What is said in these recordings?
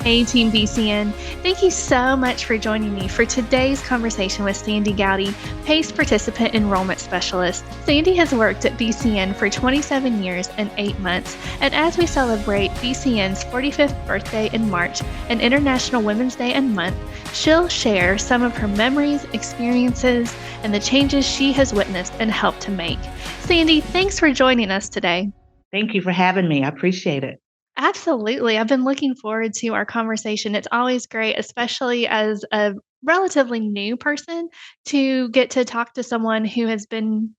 Hey, Team BCN. Thank you so much for joining me for today's conversation with Sandy Gowdy, PACE Participant Enrollment Specialist. Sandy has worked at BCN for 27 years and 8 months, and as we celebrate BCN's 45th birthday in March and International Women's Day and month, she'll share some of her memories, experiences, and the changes she has witnessed and helped to make. Sandy, thanks for joining us today. Thank you for having me. I appreciate it. Absolutely. I've been looking forward to our conversation. It's always great, especially as a relatively new person, to get to talk to someone who has been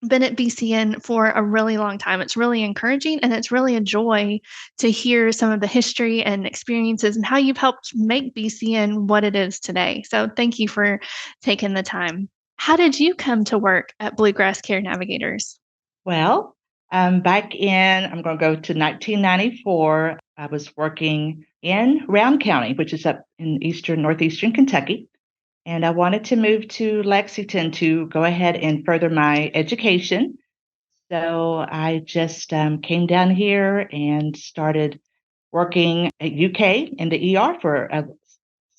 at BCN for a really long time. It's really encouraging and it's really a joy to hear some of the history and experiences and how you've helped make BCN what it is today. So thank you for taking the time. How did you come to work at Bluegrass Care Navigators? Well, I'm going to go to 1994. I was working in Round County, which is up in northeastern Kentucky. And I wanted to move to Lexington to go ahead and further my education. So I just came down here and started working at UK in the ER for a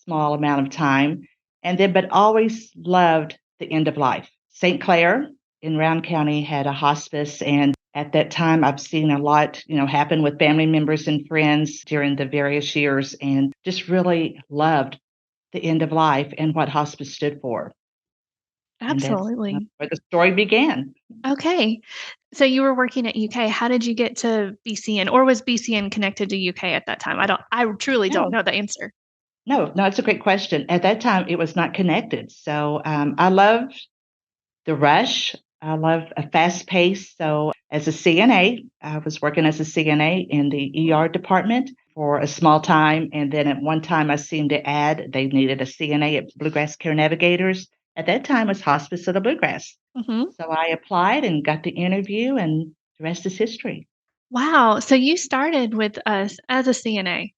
small amount of time. But always loved the end of life. St. Clair in Round County had a hospice, and at that time I've seen a lot, happen with family members and friends during the various years, and just really loved the end of life and what hospice stood for. And that's Absolutely. where the story began. Okay. So you were working at UK. How did you get to BCN, or was BCN connected to UK at that time? I truly don't No, know the answer. no, it's a great question. At that time, it was not connected. So I loved the rush. I love a fast pace. So as a CNA, I was working as a CNA in the ER department for a small time. And then at one time I seen the ad, they needed a CNA at Bluegrass Care Navigators. At that time it was Hospice of the Bluegrass. Mhm. So I applied and got the interview, and the rest is history. Wow. So you started with us as a CNA.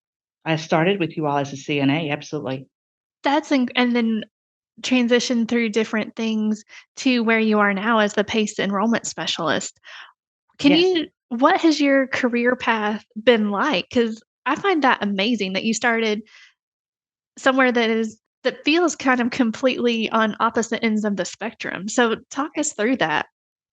I started with you all as a CNA, absolutely. And then transitioned through different things to where you are now as the PACE enrollment specialist. Yes. What has your career path been like? Because I find that amazing that you started somewhere that feels kind of completely on opposite ends of the spectrum. So talk us through that.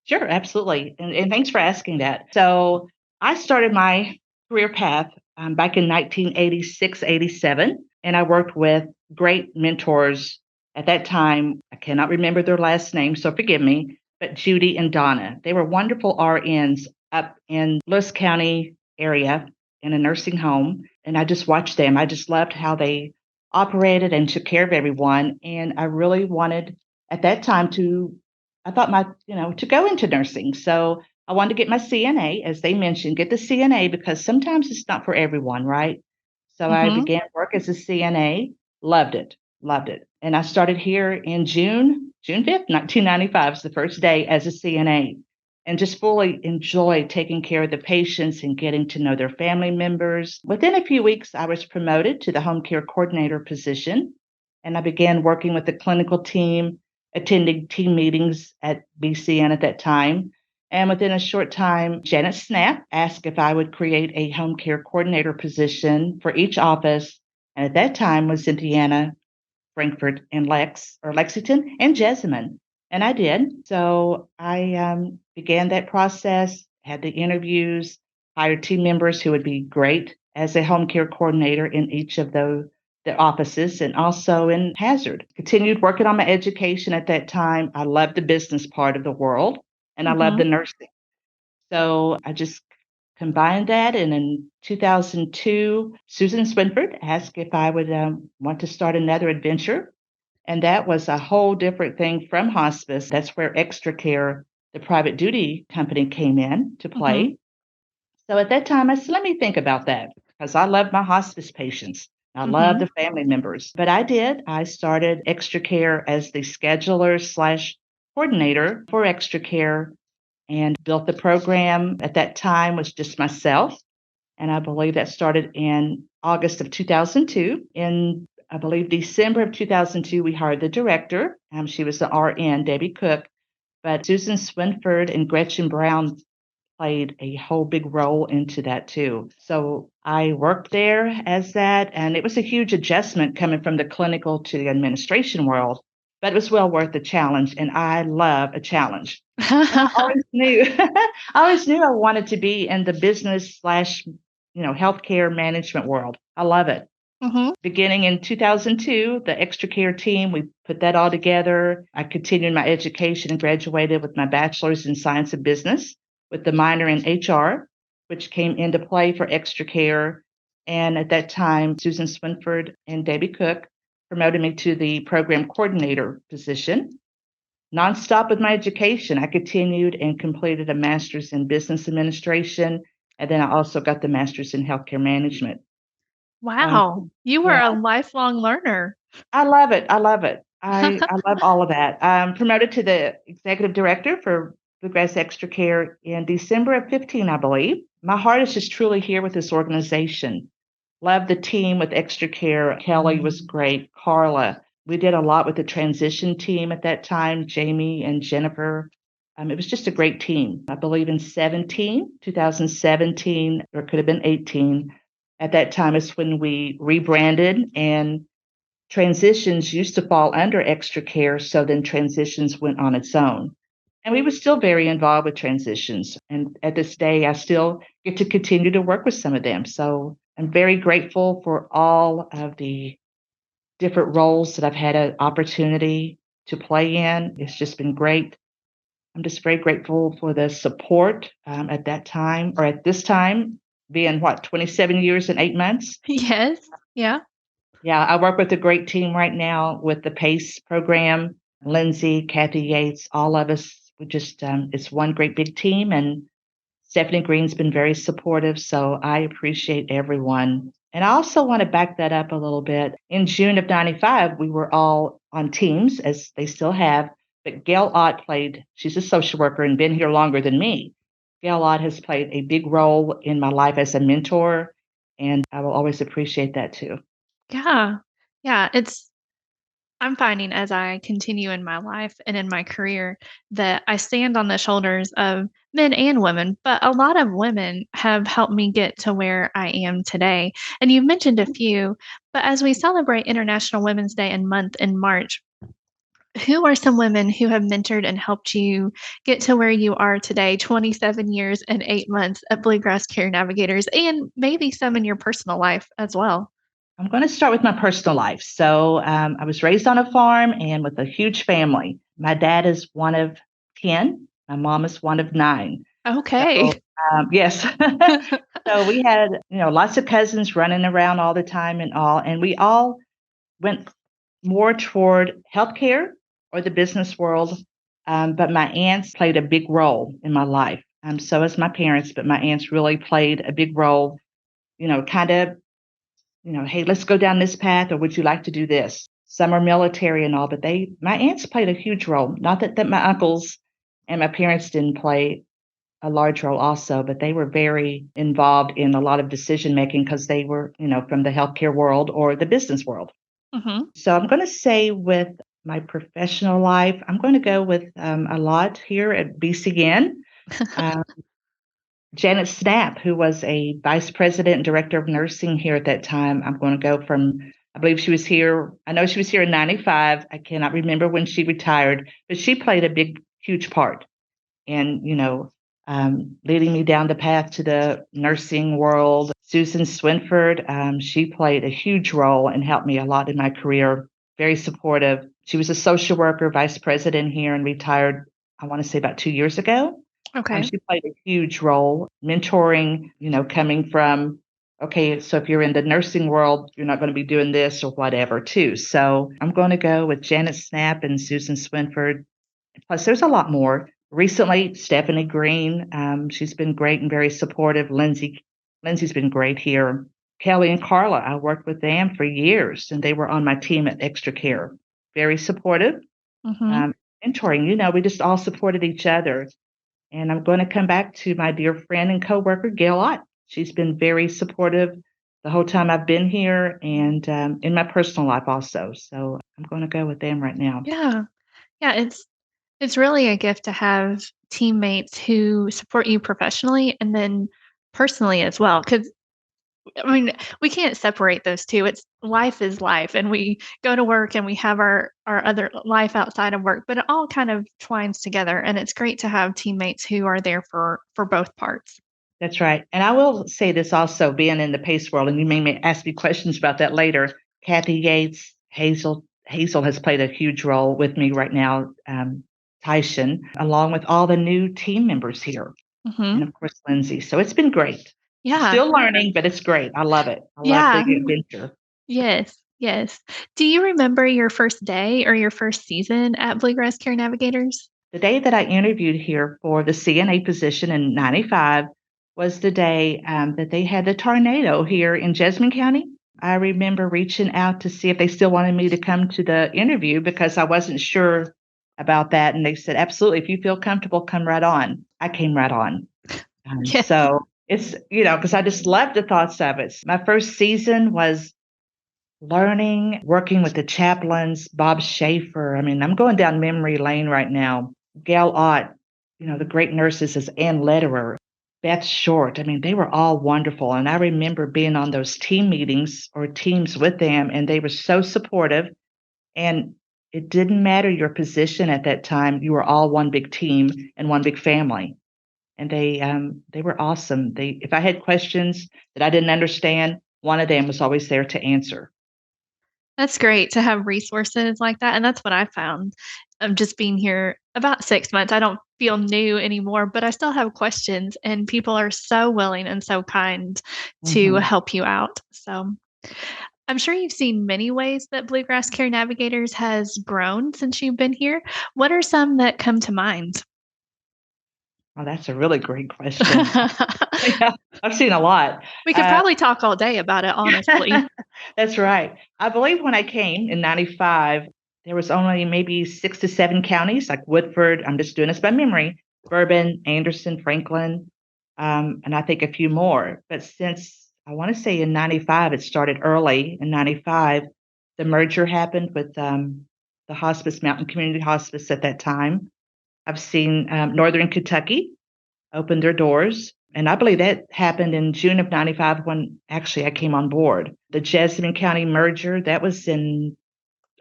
Sure, absolutely. And thanks for asking that. So I started my career path back in 1986, 87, and I worked with great mentors at that time. I cannot remember their last name, so forgive me, but Judy and Donna. They were wonderful RNs up in Lewis County area in a nursing home. And I just watched them. I just loved how they operated and took care of everyone. And I really wanted at that time I thought to go into nursing. So I wanted to get my CNA, as they mentioned, get the CNA because sometimes it's not for everyone, right? So I Mhm. began work as a CNA, loved it, loved it. And I started here in June 5th, 1995 is the first day as a CNA, and just fully enjoyed taking care of the patients and getting to know their family members. Within a few weeks, I was promoted to the home care coordinator position, and I began working with the clinical team, attending team meetings at BCN at that time. And within a short time, Janet Snap asked if I would create a home care coordinator position for each office. And at that time was Indiana, Frankfort, and Lexington, and Jessamine. And I did. So I began that process, had the interviews, hired team members who would be great as a home care coordinator in each of the offices, and also in Hazard. Continued working on my education at that time. I loved the business part of the world, and I loved the Mhm. nursing. So I just combined that. And in 2002, Susan Swinford asked if I would want to start another adventure. And that was a whole different thing from hospice. That's where Extra Care, the private duty company, came in to Mhm. play. So at that time, I said, let me think about that because I love my hospice patients. I love Mhm. the family members. But I did. I started Extra Care as the scheduler slash coordinator for Extra Care and built the program. At that time was just myself. And I believe that started in August of 2002. In, I believe, December of 2002, we hired the director. She was the RN, Debbie Cook. But Susan Swinford and Gretchen Brown played a whole big role into that too. So I worked there as that, and it was a huge adjustment coming from the clinical to the administration world, but it was well worth the challenge, and I love a challenge. And I always knew, I always knew I wanted to be in the business slash, healthcare management world. I love it. Mhm. Beginning in 2002, the extra care team, we put that all together. I continued my education and graduated with my bachelor's in science of business with the minor in HR, which came into play for extra care. And at that time, Susan Swinford and Debbie Cook promoted me to the program coordinator position. Nonstop with my education, I continued and completed a master's in business administration. And then I also got the master's in healthcare management. Um, Wow, you were yeah, a lifelong learner. I love it. I love it. I love all of that. I'm promoted to the executive director for Bluegrass Extra Care in December of 15, I believe. My heart is just truly here with this organization. Love the team with Extra Care. Kelly was great. Carla. We did a lot with the transition team at that time, Jamie and Jennifer. It was just a great team. I believe in 2017, or it could have been 18. At that time is when we rebranded, and transitions used to fall under extra care, so then transitions went on its own. And we were still very involved with transitions. And at this day, I still get to continue to work with some of them. So I'm very grateful for all of the different roles that I've had an opportunity to play in. It's just been great. I'm just very grateful for the support at that time, or at this time, being 27 years and 8 months. Yes. Yeah. Yeah, I work with a great team right now with the PACE program. Lindsay, Kathy Yates, all of us. We just, it's one great big team, and Stephanie Green's been very supportive. So I appreciate everyone. And I also want to back that up a little bit. In June of 95, we were all on teams, as they still have. But Gail Ott played, she's a social worker and been here longer than me. Gail Ott has played a big role in my life as a mentor, and I will always appreciate that too. Yeah. Yeah, I'm finding as I continue in my life and in my career that I stand on the shoulders of men and women, but a lot of women have helped me get to where I am today. And you've mentioned a few, but as we celebrate International Women's Day and month in March, who are some women who have mentored and helped you get to where you are today, 27 years and 8 months at Bluegrass Care Navigators, and maybe some in your personal life as well? I'm going to start with my personal life. So I was raised on a farm and with a huge family. My dad is one of 10. My mom is one of 9. Okay. So yes. So we had, lots of cousins running around all the time and all, and we all went more toward healthcare or the business world. But my aunts played a big role in my life. So as my parents, but my aunts really played a big role, kind of, hey, let's go down this path, or would you like to do this? Some are military and all, but my aunts played a huge role. Not that my uncles and my parents didn't play a large role also, but they were very involved in a lot of decision making because they were, from the healthcare world or the business world. Mhm. So I'm going to say with my professional life, I'm going to go with a lot here at BCN. Uh, Janet Snap, who was a vice president and director of nursing here at that time. I'm going to go from, I believe she was here, I know she was here in 95. I cannot remember when she retired, but she played a big, huge part in, leading me down the path to the nursing world. Susan Swinford, she played a huge role and helped me a lot in my career, very supportive. She was a social worker, vice president here, and retired, I want to say about 2 years ago. Okay. She played a huge role mentoring, coming from, okay, so if you're in the nursing world, you're not going to be doing this or whatever, too. So I'm going to go with Janet Snap and Susan Swinford. Plus, there's a lot more. Recently, Stephanie Green, she's been great and very supportive. Lindsay's been great here. Kelly and Carla, I worked with them for years, and they were on my team at Extra Care. Very supportive. Mhm. Um, Mentoring, we just all supported each other. And I'm going to come back to my dear friend and coworker, Gail Ott. She's been very supportive the whole time I've been here, and in my personal life also. So I'm going to go with them right now. Yeah. Yeah, it's really a gift to have teammates who support you professionally and then personally as well. Because I mean, we can't separate those 2. It's life is life, and we go to work and we have our other life outside of work, but it all kind of twines together, and it's great to have teammates who are there for both parts. That's right. And I will say this also, being in the PACE world, and you may ask me questions about that later. Kathy Yates, Hazel has played a huge role with me right now, Tyson, along with all the new team members here, and Mhm. of course, Lindsay. So it's been great. Yeah. Still learning, but it's great. I love it. I love the Yeah. adventure. Yes, yes. Do you remember your first day or your first season at Bluegrass Care Navigators? The day that I interviewed here for the CNA position in 95 was the day that they had the tornado here in Jessamine County. I remember reaching out to see if they still wanted me to come to the interview because I wasn't sure about that. And they said, absolutely, if you feel comfortable, come right on. I came right on. Yes. So it's, because I just loved the thoughts of it. My first season was learning, working with the chaplains, Bob Schaefer. I mean, I'm going down memory lane right now. Gail Ott, the great nurses as Ann Lederer, Beth Short. I mean, they were all wonderful. And I remember being on those team meetings or teams with them, and they were so supportive. And it didn't matter your position at that time. You were all one big team and one big family. And they were awesome. If I had questions that I didn't understand, one of them was always there to answer. That's great to have resources like that, and that's what I found of just being here about 6 months. I don't feel new anymore, but I still have questions, and people are so willing and so kind to Mhm. help you out. So, I'm sure you've seen many ways that Bluegrass Care Navigators has grown since you've been here. What are some that come to mind? Oh, that's a really great question. Yeah, I've seen a lot. We could Uh, probably talk all day about it, honestly. that's right. I believe when I came in 95, there was only maybe 6 to 7 counties, like Woodford, I'm just doing this by memory, Bourbon, Anderson, Franklin, and I think a few more. But since I want to say in 95, it started early in 95, the merger happened with the hospice, Mountain Community Hospice at that time. I've seen Northern Kentucky opened their doors. And I believe that happened in June of 95 when actually I came on board. The Jessamine County merger, that was in,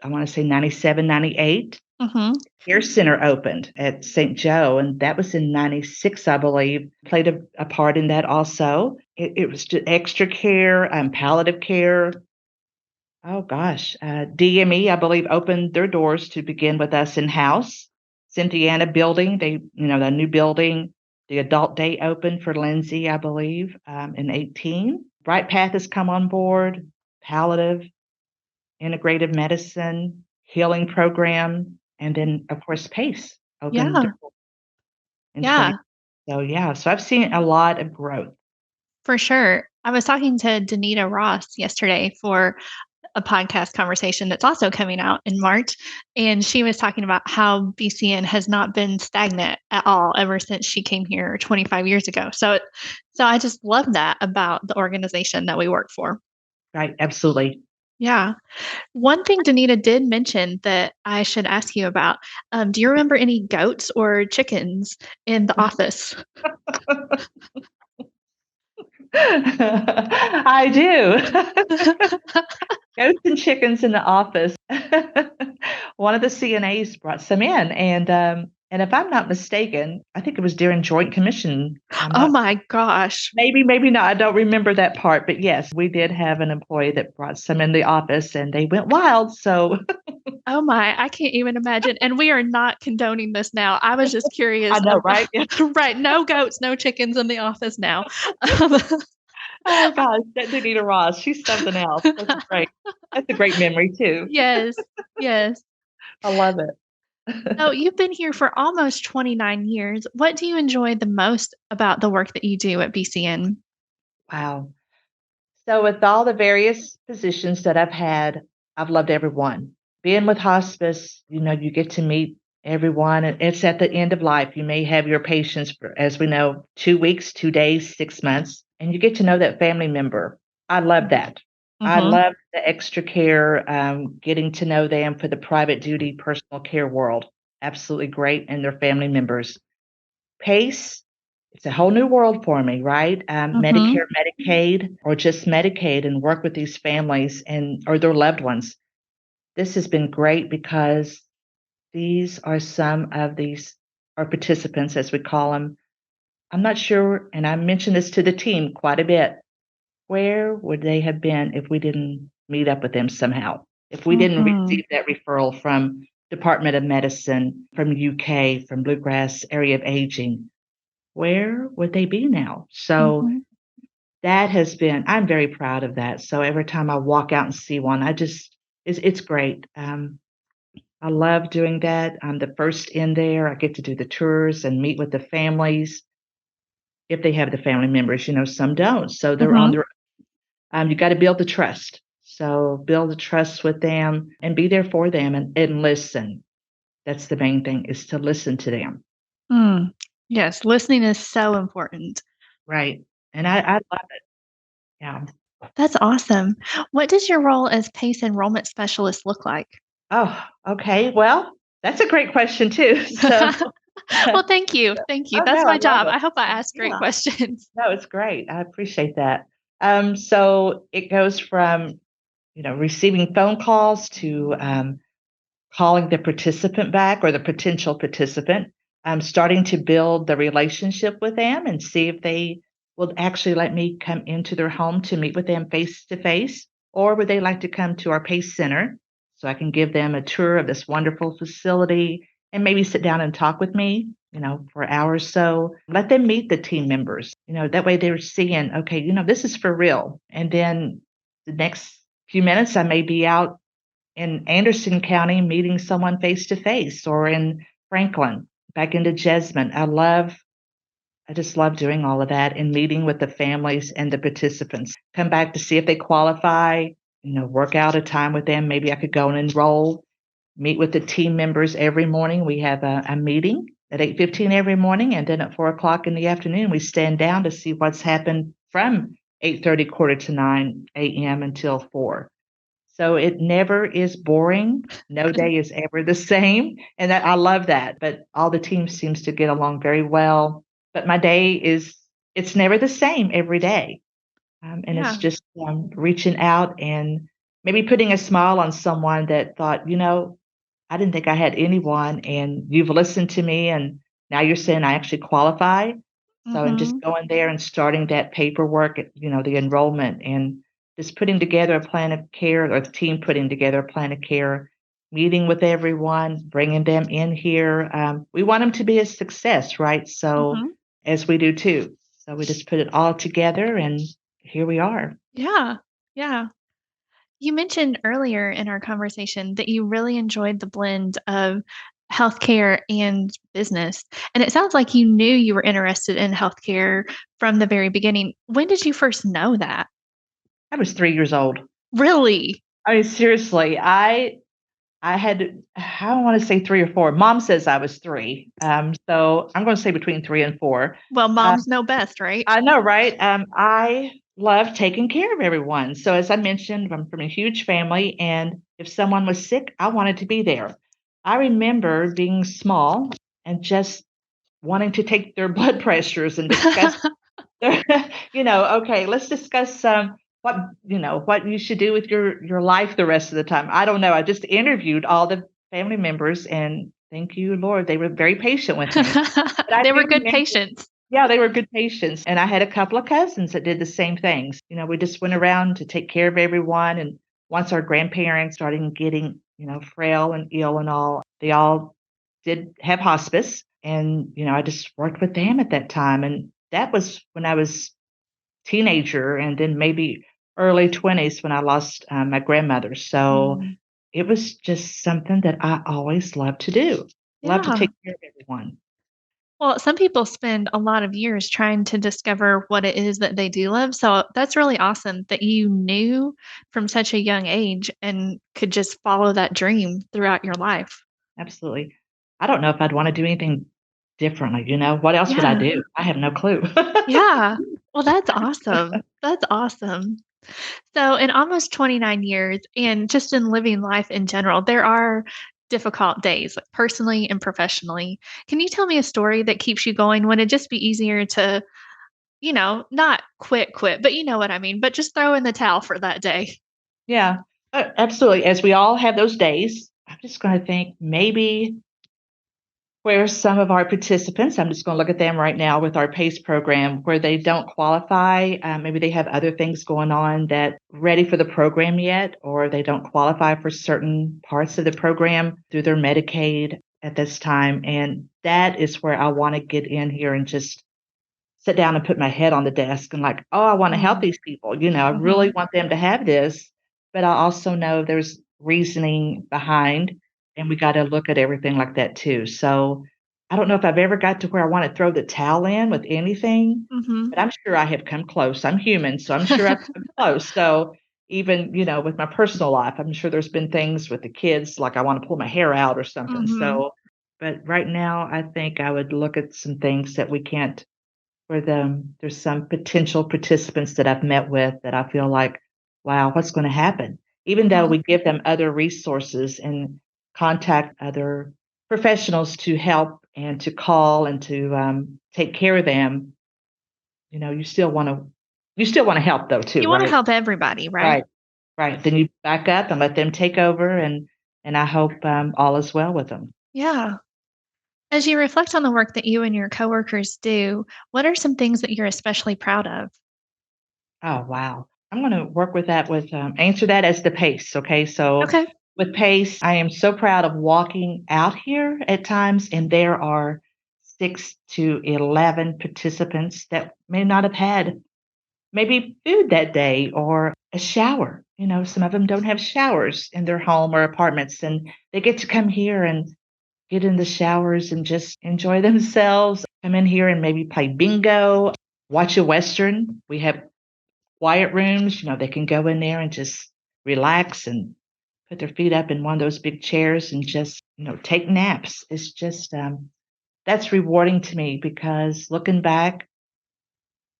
I want to say 97, 98. Mhm. Care Center opened at St. Joe, and that was in 96, I believe. Played a part in that also. It was just extra care, palliative care. Oh gosh, DME, I believe, opened their doors to begin with us in house. Cynthiana building, the new building. The adult day opened for Lindsay, I believe, in 18. Bright Path has come on board. Palliative, integrative medicine, healing program, and then of course PACE opened Yeah, in 20. yeah, So yeah, so I've seen a lot of growth. for sure. I was talking to Danita Ross yesterday for a podcast conversation that's also coming out in March. And she was talking about how BCN has not been stagnant at all ever since she came here 25 years ago. So I just love that about the organization that we work for. Right, absolutely. Yeah. One thing Danita did mention that I should ask you about, do you remember any goats or chickens in the office? I do. Goats and chickens in the office. One of the CNAs brought some in, and if I'm not mistaken, I think it was during Joint Commission. I'm Oh not my gosh. maybe not. I don't remember that part, but yes, we did have an employee that brought some in the office, and they went wild. So Oh my, I can't even imagine. And we are not condoning this now. I was just I curious know, about right? Yeah. right, no goats, no chickens in the office now. Um, Oh gosh, that Danita Ross, she's something else. That's great. That's a great memory too. yes, yes. I love it. So you've been here for almost 29 years. What do you enjoy the most about the work that you do at BCN? Wow. So, with all the various positions that I've had, I've loved everyone. Being with hospice, you get to meet everyone, and it's at the end of life. You may have your patients for, as we know, 2 weeks, 2 days, 6 months, and you get to know that family member. I love that. I Mhm. love the extra care, getting to know them for the private duty personal care world. Absolutely great, and their family members. PACE. it's a whole new world for me, right? Mhm. Medicare, Medicaid, or just Medicaid, and work with these families and or their loved ones. This has been great because these are some of these our participants, as we call them. I'm not sure, and I mentioned this to the team quite a bit. Where would they have been if we didn't meet up with them somehow? If we didn't Mhm. receive that referral from Department of Medicine, from UK, from Bluegrass Area of Aging, where would they be now? So Mhm. that has been, I'm very proud of that. So every time I walk out and see one, it's great. I love doing that. I'm the first in there. I get to do the tours and meet with the families if they have the family members. Some don't. So they're on Mhm. their you got to build the trust. So build the trust with them and be there for them and listen. That's the main thing is to listen to them. Mm. Yes, listening is so important. Right. And I love it. Yeah. That's awesome. What does your role as PACE enrollment specialist look like? Oh, okay. Well, that's a great question too. So, Well, thank you. Thank you. oh That's no, I my love job. it. I hope I ask great Yeah. questions. No, it's great. I appreciate that. So it goes from, receiving phone calls to calling the participant back or the potential participant, starting to build the relationship with them and see if they will actually let me come into their home to meet with them face to face, or would they like to come to our PACE Center so I can give them a tour of this wonderful facility and maybe sit down and talk with me, for an hour or so. Let them meet the team members, that way they're seeing, okay, this is for real. And then the next few minutes, I may be out in Anderson County meeting someone face to face or in Franklin, back into Jesmond. I just love doing all of that and meeting with the families and the participants. Come back to see if they qualify, work out a time with them. Maybe I could go and enroll, meet with the team members every morning. We have a meeting at 8:15 every morning, and then at 4 o'clock in the afternoon, we stand down to see what's happened from 8:30, quarter to 9 a.m. until 4. So it never is boring. No day is ever the same. And I love that. But all the team seems to get along very well. But my day it's never the same every day. And it's Yeah. just reaching out and maybe putting a smile on someone that thought, I didn't think I had anyone. And you've listened to me. And now you're saying I actually qualify. So I'm just Mhm. going there and starting that paperwork, the enrollment and just putting together a plan of care or the team putting together a plan of care, meeting with everyone, bringing them in here. We want them to be a success, right? So Mhm. as we do too. So we just put it all together and here we are. Yeah. Yeah. You mentioned earlier in our conversation that you really enjoyed the blend of healthcare and business. And it sounds like you knew you were interested in healthcare from the very beginning. When did you first know that? I was 3 years old. Really? I mean, seriously, I had, I don't want to say 3 or 4. Mom says I was 3. So I'm going to say between 3 and 4. Well, Uh, moms know best, right? I know, right? I love taking care of everyone. So as I mentioned, I'm from a huge family, and if someone was sick, I wanted to be there. I remember being small and just wanting to take their blood pressures and discuss okay, let's discuss what what you should do with your life the rest of the time. I don't know. I just interviewed all the family members, and thank you, Lord, they were very patient with me. But I They do were good remember, patients. yeah, they were good patients, and I had a couple of cousins that did the same things. We just went around to take care of everyone, and once our grandparents started getting frail and ill and all, they all did have hospice, and I just worked with them at that time, and that was when I was teenager and then maybe early 20s when I lost my grandmother. So Mm. it was just something that I always loved to do. Love to Yeah. take care of everyone. Well, some people spend a lot of years trying to discover what it is that they do love. So that's really awesome that you knew from such a young age and could just follow that dream throughout your life. Absolutely. I don't know if I'd want to do anything differently. What else would I Yeah. do? I have no clue. Yeah. Well, that's awesome. That's awesome. So, in almost 29 years and just in living life in general, there are difficult days, like personally and professionally. Can you tell me a story that keeps you going? Would it just be easier to, not quit, but you know what I mean, but just throw in the towel for that day? Yeah, absolutely. As we all have those days, I'm just going to think maybe where some of our participants, I'm just going to look at them right now with our PACE program, where they don't qualify. Maybe they have other things going on that ready for the program yet, or they don't qualify for certain parts of the program through their Medicaid at this time. And that is where I want to get in here and just sit down and put my head on the desk and like, oh, I want to help Mm, these people. I really mhm, want them to have this, but I also know there's reasoning behind, and we got to look at everything like that too. So I don't know if I've ever got to where I want to throw the towel in with anything, mhm. but I'm sure I have come close. I'm human, so I'm sure I've come close. So even, with my personal life, I'm sure there's been things with the kids, like I want to pull my hair out or something. Mhm, So, but right now, I think I would look at some things that we can't for them. There's some potential participants that I've met with that I feel like, wow, what's going to happen? Even though mhm, we give them other resources and contact other professionals to help and to call and to take care of them, you still want to help though too, You wanna right? help everybody, right? Right, right. Then you back up and let them take over, and I hope all is well with them. Yeah. As you reflect on the work that you and your coworkers do, what are some things that you're especially proud of? Oh, wow. I'm gonna work with that answer that as the PACE, okay? So Okay. with PACE, I am so proud of walking out here at times, and there are 6 to 11 participants that may not have had maybe food that day or a shower. Some of them don't have showers in their home or apartments, and they get to come here and get in the showers and just enjoy themselves. Come in here and maybe play bingo, watch a Western. We have quiet rooms. They can go in there and just relax and put their feet up in one of those big chairs and just, take naps. It's just, that's rewarding to me because looking back,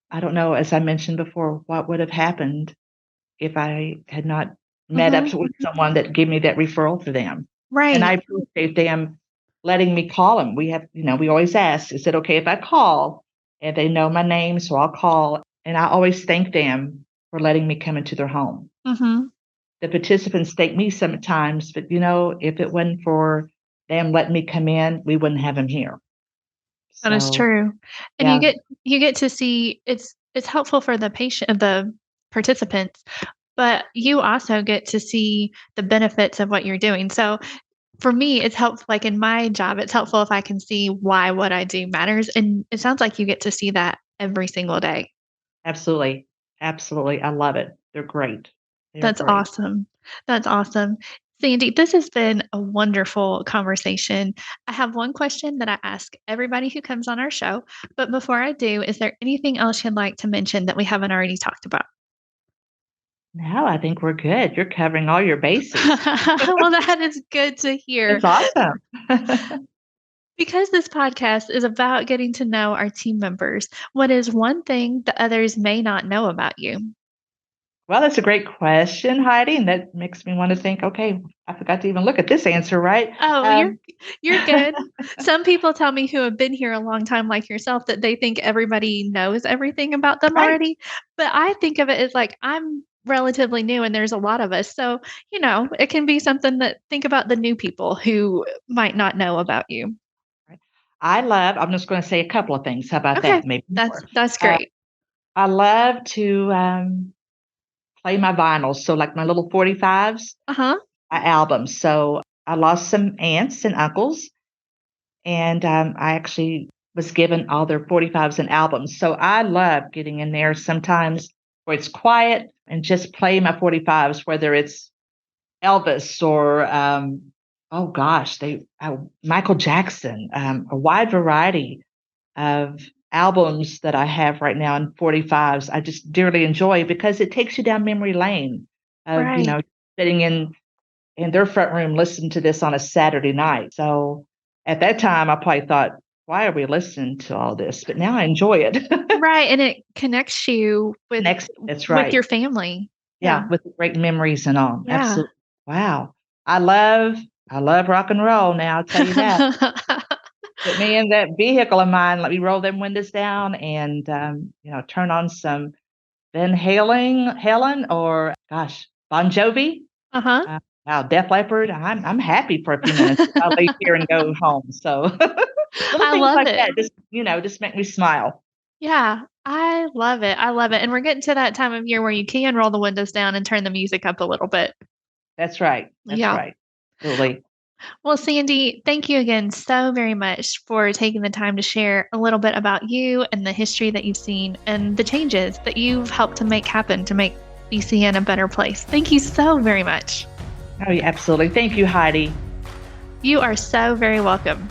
I don't know, as I mentioned before, what would have happened if I had not met up Mhm. with someone that gave me that referral for them. And I Right. appreciate them letting me call them. We always ask, is it okay if I call? And they know my name, so I'll call. And I always thank them for letting me come into their home. Mhm. The participants thank me sometimes, but if it wasn't for them letting me come in, we wouldn't have them here. That is So, true. And you yeah, get to see it's helpful for the participants, but you also get to see the benefits of what you're doing. So, for me, it's helpful like, in my job, it's helpful if I can see why what I do matters, and it sounds like you get to see that every single day. absolutely. Absolutely. I love it. They're great. They are That's great. awesome. That's awesome. Sandy, this has been a wonderful conversation. I have one question that I ask everybody who comes on our show, but before I do, is there anything else you'd like to mention that we haven't already talked about? Now I think we're good. You're covering all your bases. Well, that is good to hear. That's awesome. Because this podcast is about getting to know our team members, what is one thing that others may not know about you? Well, that's a great question, Heidi, and that makes me want to think, okay, I forgot to even look at this answer, right? Oh, Um, you're good. Some people tell me who have been here a long time like yourself that they think everybody knows everything about them right. already, but I think of it as like I'm relatively new and there's a lot of us. So, it can be something that think about the new people who might not know about you. Right. I'm just going to say a couple of things. How about Okay, that? Maybe more. that's Uh, great. I love to play my vinyls. So, like my little 45s, Uh-huh. my albums. So, I lost some aunts and uncles, and I actually was given all their 45s and albums. So, I love getting in there sometimes where it's quiet and just play my 45s, whether it's Elvis or oh gosh, Michael Jackson, a wide variety of albums that I have right now in 45s. I just dearly enjoy because it takes you down memory lane of Right. sitting in their front room listening to this on a Saturday night. So at that time, I probably thought, why are we listening to all this? But now I enjoy it. Right, and it connects you Next, that's with right. your family. Yeah, Yeah. with great memories and all. Yeah. Absolutely. Wow. I love I love rock and roll now, I'll tell you that. Put me in that vehicle of mine, let me roll them windows down and, turn on some Helen, or gosh, Bon Jovi. Uh-huh. Wow, Def Leppard. I'm happy for a few minutes if I leave here and go home. So little I things love like it. that just make me smile. Yeah, I love it. I love it. And we're getting to that time of year where you can roll the windows down and turn the music up a little bit. That's right. That's Yeah. right. Absolutely. Well, Sandy, thank you again so very much for taking the time to share a little bit about you and the history that you've seen and the changes that you've helped to make happen to make BCN a better place. Thank you so very much. Oh, yeah, absolutely. Thank you, Heidi. You are so very welcome.